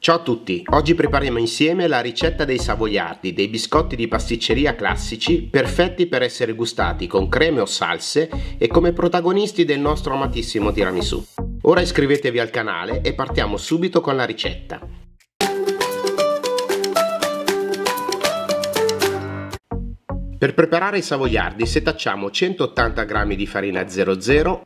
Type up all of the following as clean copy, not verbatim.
Ciao a tutti, oggi prepariamo insieme la ricetta dei savoiardi, dei biscotti di pasticceria classici perfetti per essere gustati con creme o salse e come protagonisti del nostro amatissimo tiramisù. Ora iscrivetevi al canale e partiamo subito con la ricetta. Per preparare i savoiardi setacciamo 180 g di farina 00,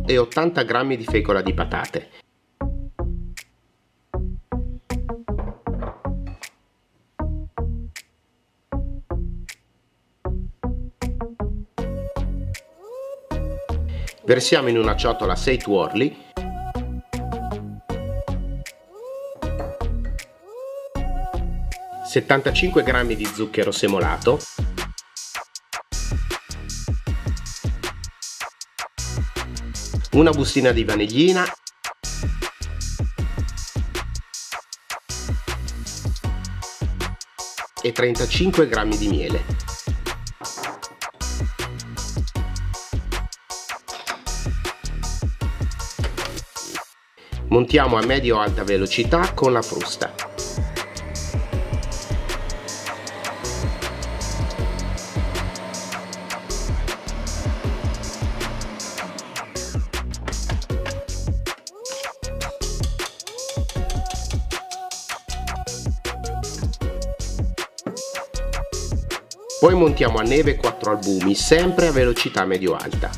e 80 g di fecola di patate. Versiamo in una ciotola 6 tuorli . 75 g di zucchero semolato, una bustina di vanillina e 35 g di miele. Montiamo a medio-alta velocità con la frusta. Poi montiamo a neve 4 albumi, sempre a velocità medio-alta.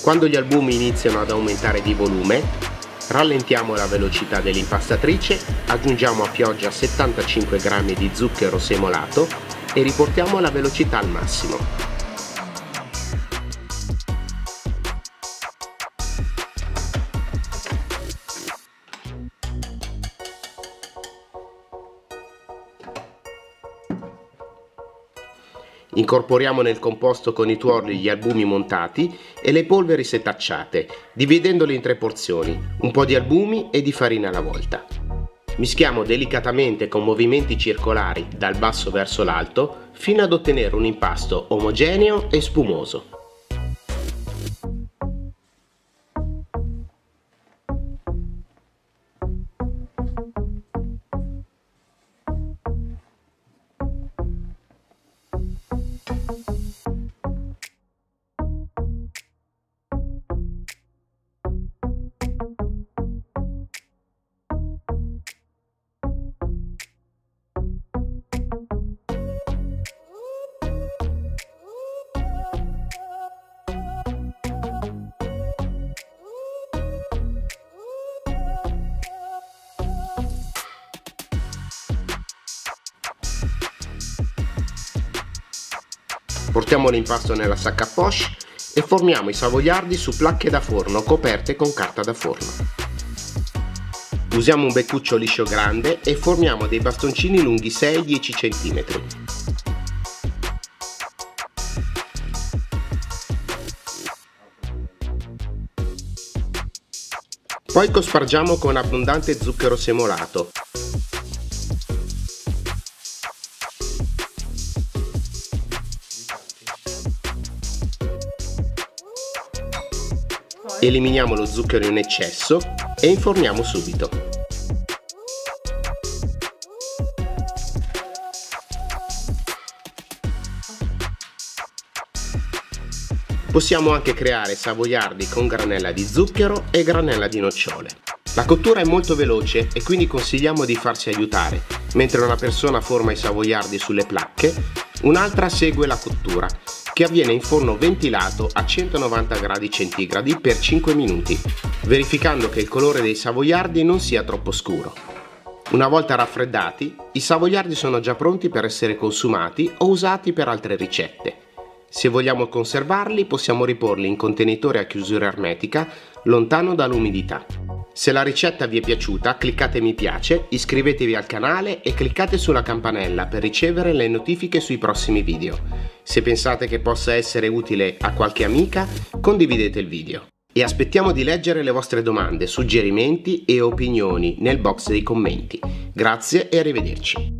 Quando gli albumi iniziano ad aumentare di volume, rallentiamo la velocità dell'impastatrice, aggiungiamo a pioggia 75 g di zucchero semolato e riportiamo la velocità al massimo. Incorporiamo nel composto con i tuorli gli albumi montati e le polveri setacciate, dividendole in 3 porzioni, un po' di albumi e di farina alla volta. Mischiamo delicatamente con movimenti circolari dal basso verso l'alto fino ad ottenere un impasto omogeneo e spumoso. Portiamo l'impasto nella sacca a poche e formiamo i savoiardi su placche da forno coperte con carta da forno. Usiamo un beccuccio liscio grande e formiamo dei bastoncini lunghi 6-10 cm. Poi cospargiamo con abbondante zucchero semolato. Eliminiamo lo zucchero in eccesso e inforniamo subito. Possiamo anche creare savoiardi con granella di zucchero e granella di nocciole. La cottura è molto veloce e quindi consigliamo di farsi aiutare. Mentre una persona forma i savoiardi sulle placche, un'altra segue la cottura, che avviene in forno ventilato a 190 gradi centigradi per 5 minuti, verificando che il colore dei savoiardi non sia troppo scuro. Una volta raffreddati, i savoiardi sono già pronti per essere consumati o usati per altre ricette. Se vogliamo conservarli, possiamo riporli in contenitori a chiusura ermetica, lontano dall'umidità. Se la ricetta vi è piaciuta, cliccate mi piace, iscrivetevi al canale e cliccate sulla campanella per ricevere le notifiche sui prossimi video. Se pensate che possa essere utile a qualche amica, condividete il video. E aspettiamo di leggere le vostre domande, suggerimenti e opinioni nel box dei commenti. Grazie e arrivederci.